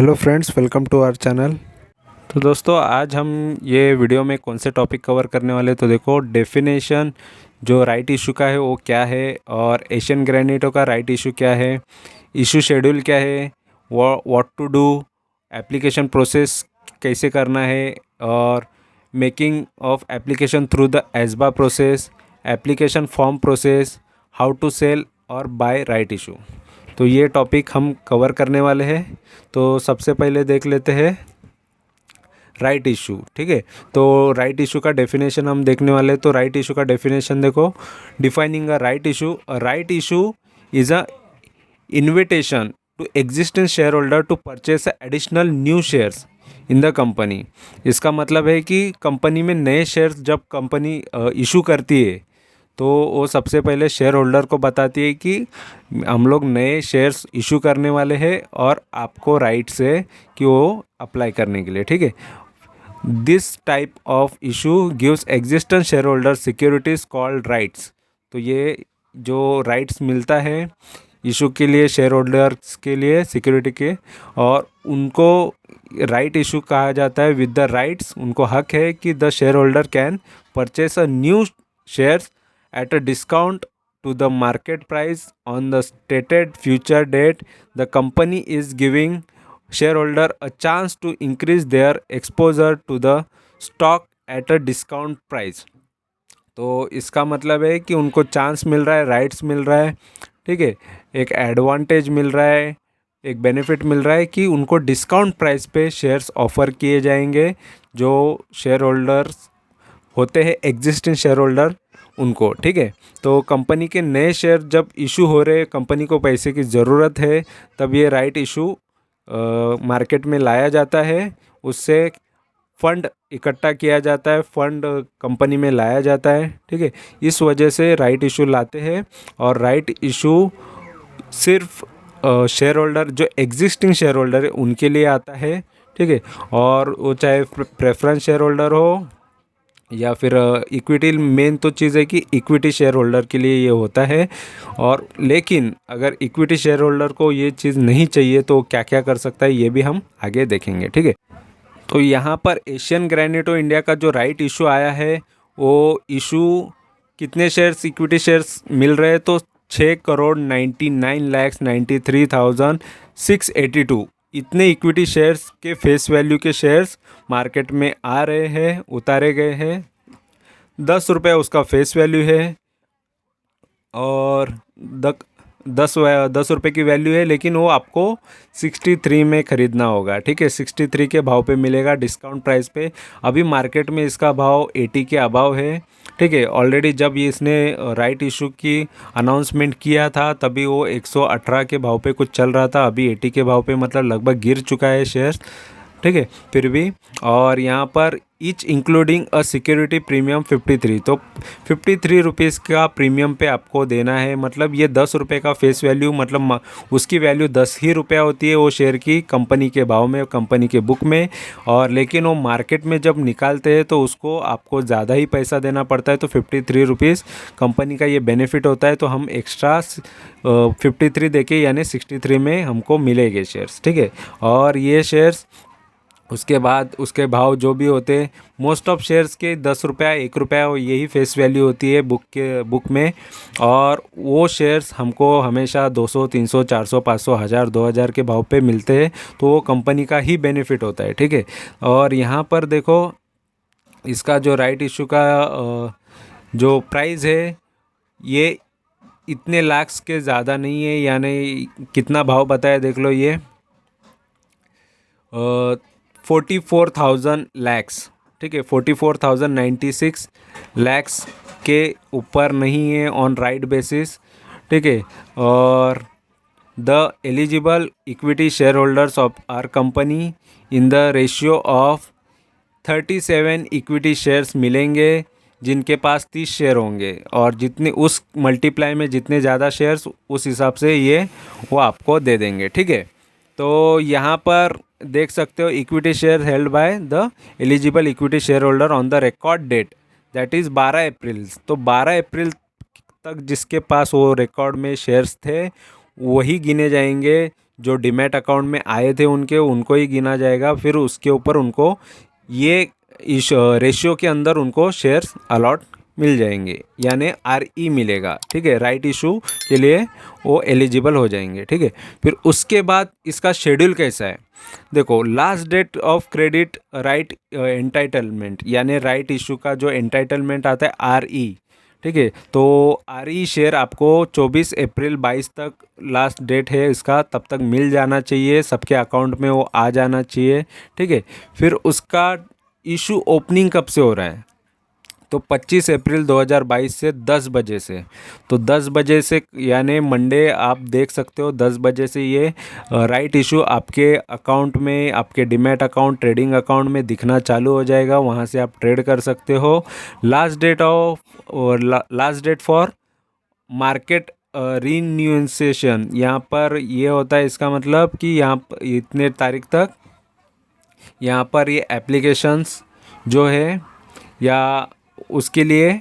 Hello friends, welcome to our channel. तो दोस्तों, आज हम ये वीडियो में कौन से टॉपिक कवर करने वाले, तो देखो डेफिनेशन जो राइट इशू का है वो क्या है, और एशियन ग्रेनिटो का राइट इशू क्या है, इशू शेड्यूल क्या है, what to do, application process कैसे करना है, और making of application through the ASBA process, application form process, how to sell और बाय राइट इशू। तो ये टॉपिक हम कवर करने वाले हैं। तो सबसे पहले देख लेते हैं राइट इशू। ठीक है, तो राइट इशू का डेफिनेशन हम देखने वाले हैं। तो राइट इशू का डेफिनेशन देखो, defining a right issue is an invitation to existing share holder to purchase additional new shares in the company. इसका मतलब है कि कंपनी में नए शेयर्स जब कंपनी इशू करती है तो वो सबसे पहले शेयर होल्डर को बताती है कि हम लोग नए शेयर्स इशू करने वाले हैं और आपको राइट्स है कि वो अप्लाई करने के लिए। ठीक है, this type of issue gives existent share holder securities called rights. तो ये जो राइट्स मिलता है इशू के लिए, शेयर होल्डर्स के लिए सिक्योरिटी के, और उनको राइट इशू कहा जाता है। विद द राइट्स उनको हक है कि the share holder can purchase a new shares at a discount to the market price on the stated future date. The company is giving shareholder a chance to increase their exposure to the stock at a discount price. तो इसका मतलब है कि उनको chance मिल रहा है, rights मिल रहा है। ठीक है, एक एडवांटेज मिल रहा है, एक बेनिफिट मिल रहा है कि उनको डिस्काउंट प्राइस पे शेयर्स ऑफ़र किए जाएंगे। जो शेयर होल्डर्स होते हैं एग्जिस्टिंग शेयर होल्डर उनको। ठीक है, तो कंपनी के नए शेयर जब इशू हो रहे, कंपनी को पैसे की ज़रूरत है, तब ये राइट इशू मार्केट में लाया जाता है। उससे फंड इकट्ठा किया जाता है, फंड कंपनी में लाया जाता है। ठीक है, इस वजह से राइट इशू लाते हैं। और राइट इशू सिर्फ शेयर होल्डर जो एग्जिस्टिंग शेयर होल्डर है उनके लिए आता है। ठीक है, और वो चाहे प्रेफरेंस शेयर होल्डर हो या फिर इक्विटी। मेन तो चीज़ है कि इक्विटी शेयर होल्डर के लिए ये होता है। और लेकिन अगर इक्विटी शेयर होल्डर को ये चीज़ नहीं चाहिए तो क्या क्या कर सकता है, ये भी हम आगे देखेंगे। ठीक है, तो यहाँ पर एशियन ग्रेनिटो इंडिया का जो राइट इशू आया है, वो इशू कितने शेयर्स, इक्विटी शेयर्स मिल रहे हैं, तो 6,99,93,682 इतने इक्विटी शेयर्स के फेस वैल्यू के शेयर्स मार्केट में आ रहे हैं, उतारे गए हैं। 10 रुपये उसका फेस वैल्यू है, और दस रुपये की वैल्यू है, लेकिन वो आपको 63 में ख़रीदना होगा। ठीक है, 63 के भाव पे मिलेगा, डिस्काउंट प्राइस पे। अभी मार्केट में इसका भाव 80 के अभाव है। ठीक है, ऑलरेडी जब ये इसने राइट इशू की अनाउंसमेंट किया था तभी वो 118 के भाव पे कुछ चल रहा था। अभी 80 के भाव पे, मतलब लगभग गिर चुका है शेयर। ठीक है, फिर भी। और यहाँ पर each including a security premium 53, तो 53 रुपीज़ का प्रीमियम पे आपको देना है। मतलब ये 10 रुपये का फेस वैल्यू, मतलब उसकी वैल्यू 10 ही रुपया होती है वो शेयर की, कंपनी के भाव में, कंपनी के बुक में। और लेकिन वो मार्केट में जब निकालते हैं तो उसको आपको ज़्यादा ही पैसा देना पड़ता है। तो 53 रुपीज़ कंपनी का ये बेनिफिट होता है। तो हम एक्स्ट्रा 53 देके, यानी 63 में हमको मिलेंगे शेयर्स। ठीक है, और ये शेयर्स उसके बाद उसके भाव जो भी होते हैं, मोस्ट ऑफ शेयर्स के 10 रुपया, 1 रुपया यही फेस वैल्यू होती है बुक में। और वो शेयर्स हमको हमेशा 200, 300, 400, 500, 1000, 2000 के भाव पे मिलते हैं। तो वो कंपनी का ही बेनिफिट होता है। ठीक है, और यहाँ पर देखो इसका जो राइट इशू का जो प्राइस है, ये इतने लाख्स के ज़्यादा नहीं है। यानी कितना भाव बताया देख लो, ये 44,000 लैक्स। ठीक है, 44,096 लैक्स के ऊपर नहीं है ऑन राइट बेसिस। ठीक है, और the eligible equity share holders of our company in the ratio of 37 equity shares मिलेंगे, जिनके पास 30 शेयर होंगे। और जितने उस मल्टीप्लाई में जितने ज़्यादा शेयर्स, उस हिसाब से ये वो आपको दे देंगे। ठीक है, तो यहाँ पर देख सकते हो, equity share held by the eligible equity share holder on the record date, that is 12 April. तो 12 अप्रैल तक जिसके पास वो रिकॉर्ड में शेयर्स थे वही गिने जाएंगे जो डीमैट अकाउंट में आए थे उनको ही गिना जाएगा। फिर उसके ऊपर उनको ये इस रेशियो के अंदर उनको शेयर्स अलॉट मिल जाएंगे, यानी RE मिलेगा। ठीक है, राइट इशू के लिए वो एलिजिबल हो जाएंगे। ठीक है, फिर उसके बाद इसका शेड्यूल कैसा है, देखो last date of credit right entitlement, यानी राइट इशू का जो एंटाइटलमेंट आता है RE। ठीक है, तो RE शेयर आपको 24 अप्रैल 22 तक लास्ट डेट है इसका, तब तक मिल जाना चाहिए, सबके अकाउंट में वो आ जाना चाहिए। ठीक है, फिर उसका इशू ओपनिंग कब से हो रहा है, तो 25 अप्रैल 2022 से 10 बजे से, तो 10 बजे से यानी मंडे आप देख सकते हो 10 बजे से ये राइट इशू आपके अकाउंट में, आपके डीमैट अकाउंट, ट्रेडिंग अकाउंट में दिखना चालू हो जाएगा। वहाँ से आप ट्रेड कर सकते हो। लास्ट डेट फॉर मार्केट रीन्यूएंसेशन, यहाँ पर ये होता है, इसका मतलब कि यहाँ इतने तारीख तक यहाँ पर ये एप्लीकेशंस जो है या उसके लिए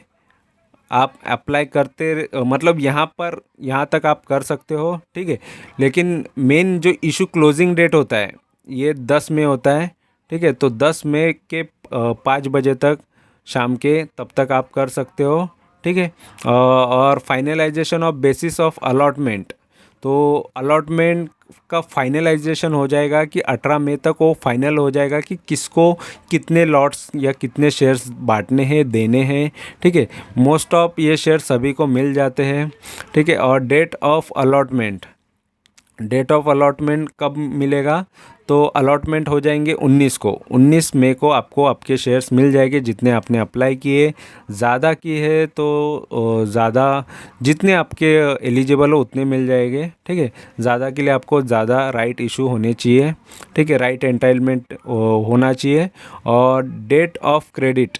आप अप्लाई करते, मतलब यहाँ तक आप कर सकते हो। ठीक है, लेकिन मेन जो इशू क्लोजिंग डेट होता है ये 10 में होता है। ठीक है, तो 10 मई के 5 बजे तक शाम के, तब तक आप कर सकते हो। ठीक है, और finalisation of basis of allotment, तो अलॉटमेंट का फाइनलाइजेशन हो जाएगा कि 18 मई तक वो फाइनल हो जाएगा कि किसको कितने लॉट्स या कितने शेयर्स बांटने हैं, देने हैं। ठीक है, मोस्ट ऑफ ये शेयर सभी को मिल जाते हैं। ठीक है, और डेट ऑफ अलॉटमेंट कब मिलेगा, तो अलॉटमेंट हो जाएंगे 19 मई को आपको आपके शेयर्स मिल जाएंगे, जितने आपने अप्लाई किए। ज़्यादा की है तो ज़्यादा, जितने आपके एलिजिबल हो उतने मिल जाएंगे। ठीक है, ज़्यादा के लिए आपको ज़्यादा राइट इशू होने चाहिए। ठीक है, राइट एंटाइटलमेंट होना चाहिए। और डेट ऑफ क्रेडिट,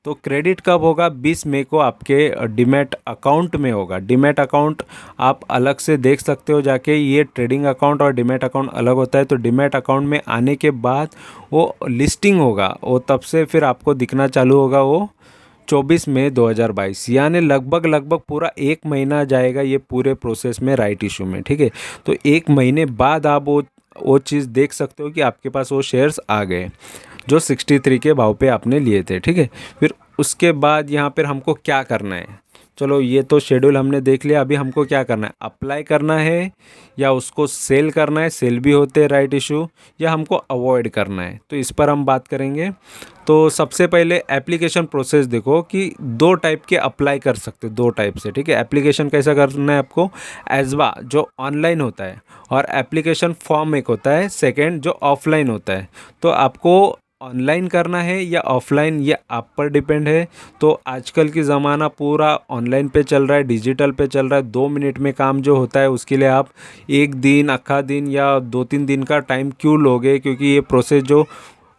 तो क्रेडिट कब होगा, 20 मई को आपके डीमैट अकाउंट में होगा। डीमैट अकाउंट आप अलग से देख सकते हो जाके, ये ट्रेडिंग अकाउंट और डीमैट अकाउंट अलग होता है। तो डीमैट अकाउंट में आने के बाद वो लिस्टिंग होगा, वो तब से फिर आपको दिखना चालू होगा वो 24 मई 2022, यानी लगभग पूरा 1 महीना जाएगा ये पूरे प्रोसेस में राइट इशू में। ठीक है, तो 1 महीने बाद आप वो चीज़ देख सकते हो कि आपके पास वो शेयर्स आ गए जो 63 के भाव पे आपने लिए थे। ठीक है, फिर उसके बाद यहाँ पर हमको क्या करना है, चलो ये तो शेड्यूल हमने देख लिया। अभी हमको क्या करना है, अप्लाई करना है या उसको सेल करना है, सेल भी होते हैं राइट इशू, या हमको अवॉइड करना है, तो इस पर हम बात करेंगे। तो सबसे पहले एप्लीकेशन प्रोसेस देखो कि 2 टाइप के अप्लाई कर सकते हो, 2 टाइप से। ठीक है, एप्लीकेशन कैसा करना है आपको, एजबा जो ऑनलाइन होता है, और एप्लीकेशन फॉर्म एक होता है सेकेंड जो ऑफलाइन होता है। तो आपको ऑनलाइन करना है या ऑफलाइन, ये आप पर डिपेंड है। तो आजकल की ज़माना पूरा ऑनलाइन पे चल रहा है, डिजिटल पे चल रहा है। 2 मिनट में काम जो होता है उसके लिए आप 1 दिन, आखा दिन या 2-3 दिन का टाइम क्यों लोगे, क्योंकि ये प्रोसेस जो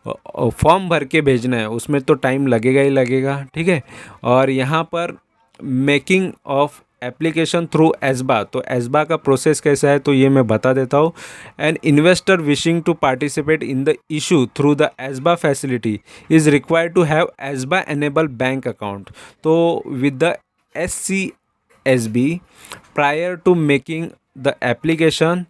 फॉर्म भर के भेजना है उसमें तो टाइम लगेगा ही लगेगा। ठीक है, और यहाँ पर making of application through ASBA, तो एसबा का प्रोसेस कैसा है तो ये मैं बता देता हूँ। An investor wishing to participate in the issue through the ASBA facility is required to have ASBA enable bank account, तो with the SCSB prior to making the application.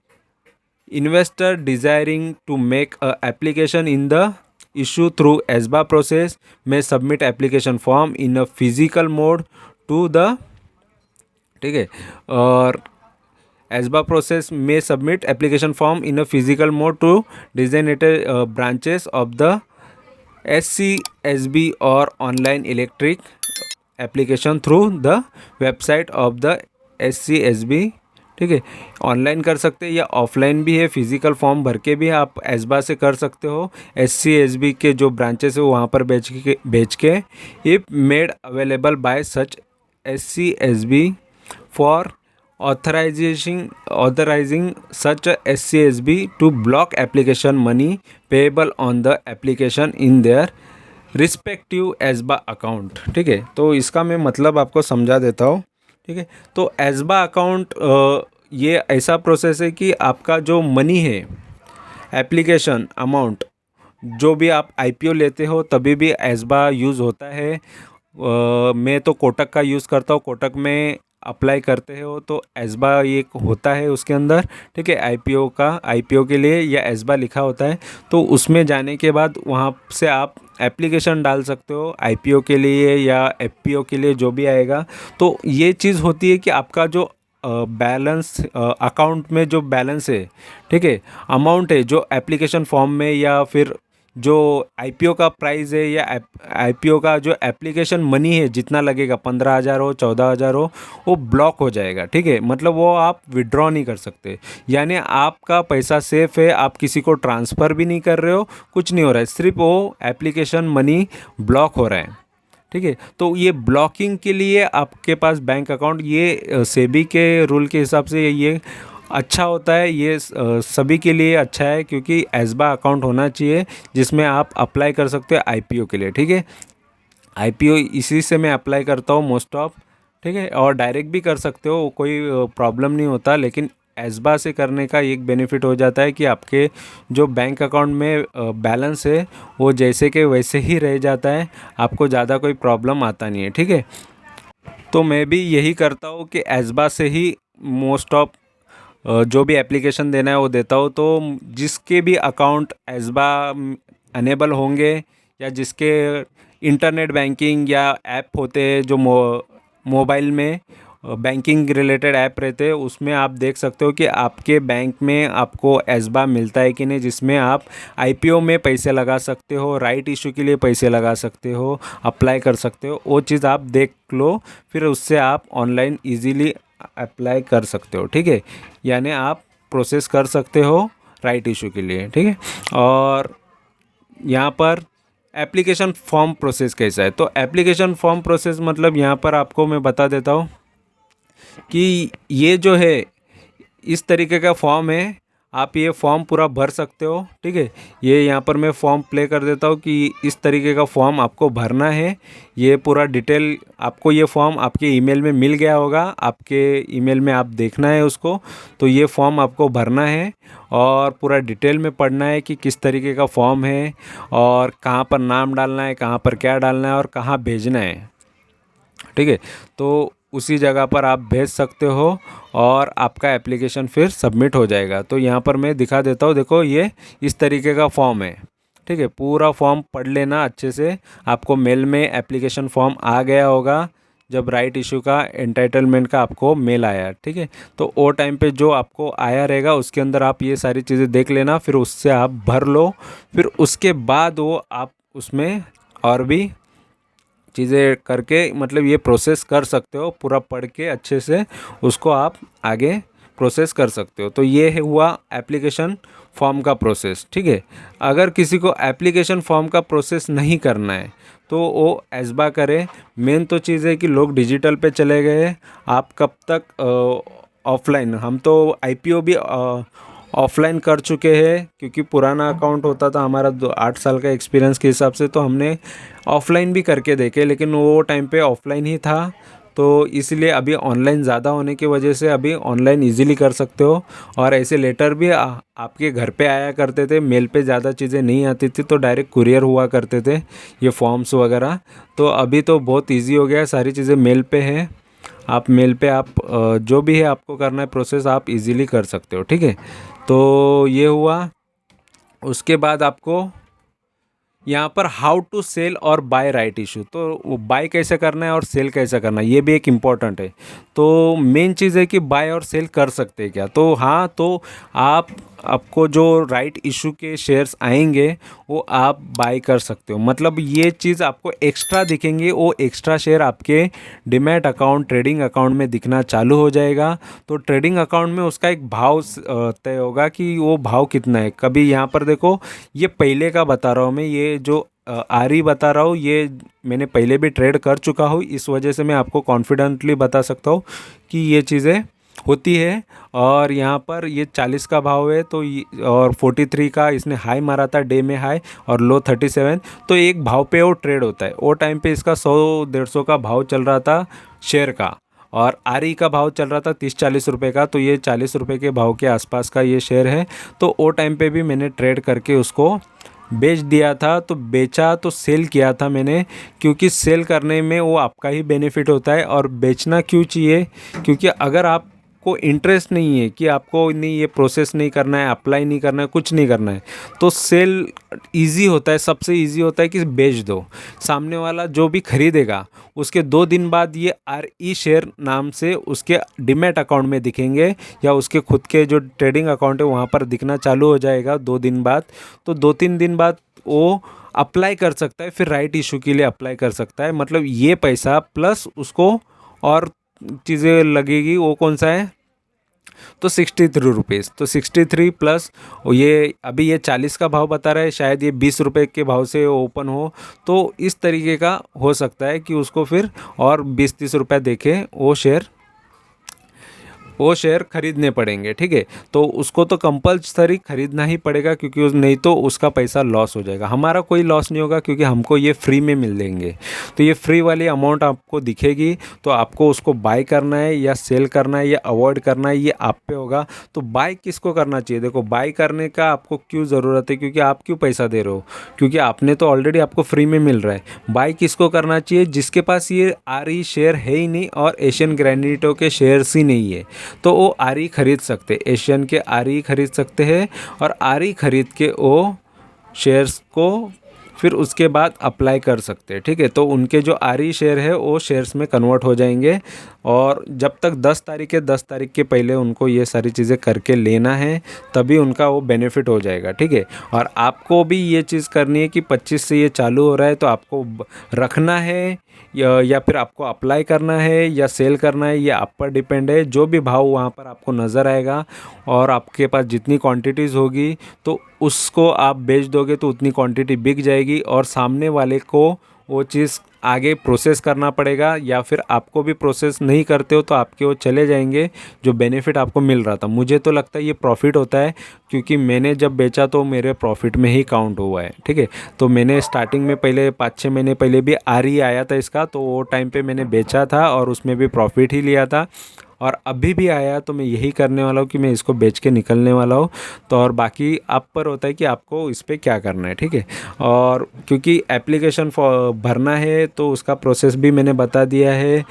Investor desiring to make a application in the issue through ESBA process may submit application form in a physical mode to the, ठीक है, और ESBA process may submit application form in a physical mode to designated branches of the SCSB or online electric application through the website of the SCSB। ठीक है, online कर सकते हैं या offline भी है, फिजिकल फॉर्म भर के भी आप एसबा से कर सकते हो। SCSB के जो ब्रांचेस है वहाँ पर भेज के if made available by such SCSB for authorising such SCSB to block application money payable on the application in their respective ASBA account. ठीक है, तो इसका मैं मतलब आपको समझा देता हूँ। ठीक है, तो एसबा अकाउंट ये ऐसा प्रोसेस है कि आपका जो मनी है, एप्लीकेशन अमाउंट, जो भी आप IPO लेते हो तभी भी एसबा यूज़ होता है। मैं तो कोटक का यूज़ करता हूँ। कोटक में अप्लाई करते हो तो एस्बा एक होता है उसके अंदर, ठीक है, आईपीओ के लिए या एस्बा लिखा होता है। तो उसमें जाने के बाद वहाँ से आप एप्लीकेशन डाल सकते हो आईपीओ के लिए या एफपीओ के लिए, जो भी आएगा। तो ये चीज़ होती है कि आपका जो बैलेंस अकाउंट में जो बैलेंस है, ठीक है, अमाउंट है जो एप्लीकेशन फॉर्म में, या फिर जो आईपीओ का प्राइस है या आईपीओ का जो एप्लीकेशन मनी है जितना लगेगा, 15,000 हो 14,000 हो, वो ब्लॉक हो जाएगा, ठीक है। मतलब वो आप विड्रॉ नहीं कर सकते, यानी आपका पैसा सेफ है, आप किसी को ट्रांसफ़र भी नहीं कर रहे हो, कुछ नहीं हो रहा है, सिर्फ वो एप्लीकेशन मनी ब्लॉक हो रहा है, ठीक है। तो ये ब्लॉकिंग के लिए आपके पास बैंक अकाउंट, ये सेबी के रूल के हिसाब से ये अच्छा होता है, ये सभी के लिए अच्छा है, क्योंकि एस्बा अकाउंट होना चाहिए जिसमें आप अप्लाई कर सकते हो आईपीओ के लिए, ठीक है। आईपीओ इसी से मैं अप्लाई करता हूँ मोस्ट ऑफ, ठीक है, और डायरेक्ट भी कर सकते हो, कोई प्रॉब्लम नहीं होता। लेकिन एस्बा से करने का एक बेनिफिट हो जाता है कि आपके जो बैंक अकाउंट में बैलेंस है वो जैसे के वैसे ही रह जाता है, आपको ज़्यादा कोई प्रॉब्लम आता नहीं है, ठीक है। तो मैं भी यही करता हूँ कि एस्बा से ही मोस्ट ऑफ जो भी एप्लीकेशन देना है वो देता हूँ। तो जिसके भी अकाउंट एस्बा अनेबल होंगे, या जिसके इंटरनेट बैंकिंग या ऐप होते हैं जो मोबाइल में बैंकिंग रिलेटेड ऐप रहते हैं, उसमें आप देख सकते हो कि आपके बैंक में आपको एस्बा मिलता है कि नहीं, जिसमें आप आईपीओ में पैसे लगा सकते हो, राइट इशू के लिए पैसे लगा सकते हो, अप्लाई कर सकते हो। वो चीज़ आप देख लो, फिर उससे आप ऑनलाइन इजीली अप्लाई कर सकते हो, ठीक है, यानी आप प्रोसेस कर सकते हो राइट इशू के लिए, ठीक है। और यहाँ पर एप्लीकेशन फॉर्म प्रोसेस कैसा है, तो एप्लीकेशन फॉर्म प्रोसेस मतलब यहाँ पर आपको मैं बता देता हूँ कि ये जो है इस तरीके का फॉर्म है, आप ये फॉर्म पूरा भर सकते हो, ठीक है। ये यहाँ पर मैं फॉर्म प्ले कर देता हूँ कि इस तरीके का फॉर्म आपको भरना है। ये पूरा डिटेल आपको, ये फॉर्म आपके ईमेल में मिल गया होगा, आपके ईमेल में आप देखना है उसको। तो ये फॉर्म आपको भरना है और पूरा डिटेल में पढ़ना है कि किस तरीके का फॉर्म है, और कहाँ पर नाम डालना है, कहाँ पर क्या डालना है, और कहाँ भेजना है, ठीक है। तो उसी जगह पर आप भेज सकते हो और आपका एप्लीकेशन फिर सबमिट हो जाएगा। तो यहाँ पर मैं दिखा देता हूँ, देखो ये इस तरीके का फॉर्म है, ठीक है। पूरा फॉर्म पढ़ लेना अच्छे से, आपको मेल में एप्लीकेशन फॉर्म आ गया होगा जब राइट इशू का एंटाइटलमेंट का आपको मेल आया, ठीक है। तो वो टाइम पे जो आपको आया रहेगा उसके अंदर आप ये सारी चीज़ें देख लेना, फिर उससे आप भर लो। फिर उसके बाद वो आप उसमें और भी चीज़ें करके, मतलब ये प्रोसेस कर सकते हो, पूरा पढ़ के अच्छे से उसको आप आगे प्रोसेस कर सकते हो। तो ये हुआ एप्लीकेशन फॉर्म का प्रोसेस, ठीक है। अगर किसी को एप्लीकेशन फॉर्म का प्रोसेस नहीं करना है तो वो एस्बा करे। मेन तो चीज़ है कि लोग डिजिटल पे चले गए, आप कब तक ऑफलाइन, हम तो आईपीओ भी ऑफलाइन कर चुके हैं, क्योंकि पुराना अकाउंट होता था हमारा 8 साल का एक्सपीरियंस के हिसाब से, तो हमने ऑफलाइन भी करके देखे, लेकिन वो टाइम पे ऑफलाइन ही था। तो इसलिए अभी ऑनलाइन ज़्यादा होने की वजह से अभी ऑनलाइन इजीली कर सकते हो। और ऐसे लेटर भी आपके घर पे आया करते थे, मेल पे ज़्यादा चीज़ें नहीं आती थी, तो डायरेक्ट कुरियर हुआ करते थे ये फॉर्म्स वगैरह। तो अभी तो बहुत ईजी हो गया, सारी चीज़ें मेल पे हैं, आप मेल पे आप जो भी है आपको करना है प्रोसेस आप इजीली कर सकते हो, ठीक है। तो ये हुआ। उसके बाद आपको यहाँ पर हाउ टू सेल और बाय राइट इशू, तो बाय कैसे करना है और सेल कैसे करना है, ये भी एक इम्पॉर्टेंट है। तो मेन चीज़ है कि बाय और सेल कर सकते हैं क्या, तो हाँ, तो आपको जो राइट इशू के शेयर्स आएंगे वो आप बाय कर सकते हो। मतलब ये चीज़ आपको एक्स्ट्रा दिखेंगे, वो एक्स्ट्रा शेयर आपके डीमैट अकाउंट, ट्रेडिंग अकाउंट में दिखना चालू हो जाएगा। तो ट्रेडिंग अकाउंट में उसका एक भाव तय होगा कि वो भाव कितना है। कभी यहाँ पर देखो, ये पहले का बता रहा हूँ मैं, ये जो आरी बता रहा हूँ, ये मैंने पहले भी ट्रेड कर चुका हूँ, इस वजह से मैं आपको कॉन्फिडेंटली बता सकता हूँ कि ये चीज़ें होती है। और यहाँ पर ये 40 का भाव है, तो और 43 का इसने हाई मारा था, डे में हाई, और लो 37। तो एक भाव पे वो ट्रेड होता है। वो टाइम पे इसका 100-150 का भाव चल रहा था शेयर का, और आरी का भाव चल रहा था 30-40 रुपये का। तो ये 40 रुपये के भाव के आसपास का ये शेयर है। तो वो टाइम पे भी मैंने ट्रेड करके उसको बेच दिया था, तो बेचा तो सेल किया था मैंने, क्योंकि सेल करने में वो आपका ही बेनिफिट होता है। और बेचना क्यों चाहिए, क्योंकि अगर आपको इंटरेस्ट नहीं है कि आपको नहीं ये प्रोसेस नहीं करना है, अप्लाई नहीं करना है, कुछ नहीं करना है, तो सेल इजी होता है, सबसे इजी होता है कि बेच दो। सामने वाला जो भी खरीदेगा उसके 2 दिन बाद ये RE शेयर नाम से उसके डीमैट अकाउंट में दिखेंगे, या उसके खुद के जो ट्रेडिंग अकाउंट है वहाँ पर दिखना चालू हो जाएगा 2 दिन बाद। तो 2-3 दिन बाद वो अप्लाई कर सकता है, फिर राइट इशू के लिए अप्लाई कर सकता है। मतलब ये पैसा प्लस उसको और चीज़ें लगेगी, वो कौन सा है, तो 63 रुपीज़। तो 63 प्लस ये अभी ये 40 का भाव बता रहा है, शायद ये 20 रुपये के भाव से ओपन हो, तो इस तरीके का हो सकता है कि उसको फिर और 20-30 रुपये देके वो शेयर खरीदने पड़ेंगे। ठीक है, तो उसको तो कंपल्सरी खरीदना ही पड़ेगा, क्योंकि नहीं तो उसका पैसा लॉस हो जाएगा। हमारा कोई लॉस नहीं होगा, क्योंकि हमको ये फ्री में मिल देंगे। तो ये फ्री वाली अमाउंट आपको दिखेगी, तो आपको उसको बाय करना है या सेल करना है या अवॉइड करना है, ये आप पे होगा। तो बाय किसको करना चाहिए, देखो बाय करने का आपको क्यों ज़रूरत है, क्योंकि आप क्यों पैसा दे रहे हो, क्योंकि आपने तो ऑलरेडी आपको फ्री में मिल रहा है। बाय किसको करना चाहिए, जिसके पास ये RE शेयर है ही नहीं और एशियन ग्रेनाइटों के शेयर्स ही नहीं है, तो वो RE खरीद सकते, एशियन के RE खरीद सकते हैं। और RE खरीद के वो शेयर्स को फिर उसके बाद अप्लाई कर सकते हैं। ठीक है, तो उनके जो RE शेयर है वो शेयर्स में कन्वर्ट हो जाएंगे। और जब तक 10 तारीख है, 10 तारीख के पहले उनको ये सारी चीज़ें करके लेना है, तभी उनका वो बेनिफिट हो जाएगा। ठीक है, और आपको भी ये चीज़ करनी है कि 25 से ये चालू हो रहा है, तो आपको रखना है या फिर आपको अप्लाई करना है या सेल करना है, ये आप पर डिपेंड है। जो भी भाव वहाँ पर आपको नज़र आएगा और आपके पास जितनी क्वांटिटीज़ होगी, तो उसको आप बेच दोगे, तो उतनी क्वांटिटी बिक जाएगी और सामने वाले को वो चीज़ आगे प्रोसेस करना पड़ेगा, या फिर आपको भी प्रोसेस नहीं करते हो तो आपके वो चले जाएंगे जो बेनिफिट आपको मिल रहा था। मुझे तो लगता है ये प्रॉफिट होता है, क्योंकि मैंने जब बेचा तो मेरे प्रॉफिट में ही काउंट हुआ है। ठीक है, तो मैंने स्टार्टिंग में पहले 5-6 महीने पहले भी RE आया था इसका, तो वो टाइम पे मैंने बेचा था और उसमें भी प्रॉफिट ही लिया था। और अभी भी आया तो मैं यही करने वाला हूँ कि मैं इसको बेच के निकलने वाला हूँ। तो और बाकी आप पर होता है कि आपको इस पर क्या करना है। ठीक है, और क्योंकि एप्लीकेशन भरना है तो उसका प्रोसेस भी मैंने बता दिया है।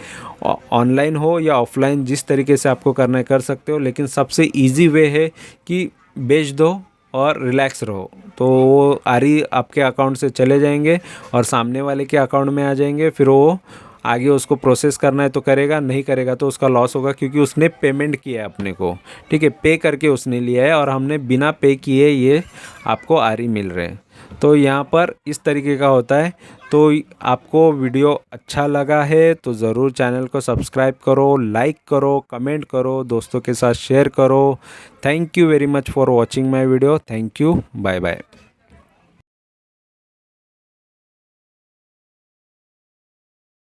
ऑनलाइन हो या ऑफलाइन, जिस तरीके से आपको करना है कर सकते हो, लेकिन सबसे ईजी वे है कि बेच दो और रिलैक्स रहो। तो वो RE आपके अकाउंट से चले जाएंगे और सामने वाले के अकाउंट में आ जाएंगे, फिर वो आगे उसको प्रोसेस करना है तो करेगा, नहीं करेगा तो उसका लॉस होगा, क्योंकि उसने पेमेंट किया है अपने को। ठीक है, पे करके उसने लिया है और हमने बिना पे किए ये आपको RE मिल रहे हैं। तो यहाँ पर इस तरीके का होता है। तो आपको वीडियो अच्छा लगा है तो ज़रूर चैनल को सब्सक्राइब करो, लाइक करो, कमेंट करो, दोस्तों के साथ शेयर करो। Thank you very much for watching my video. Thank you, bye bye.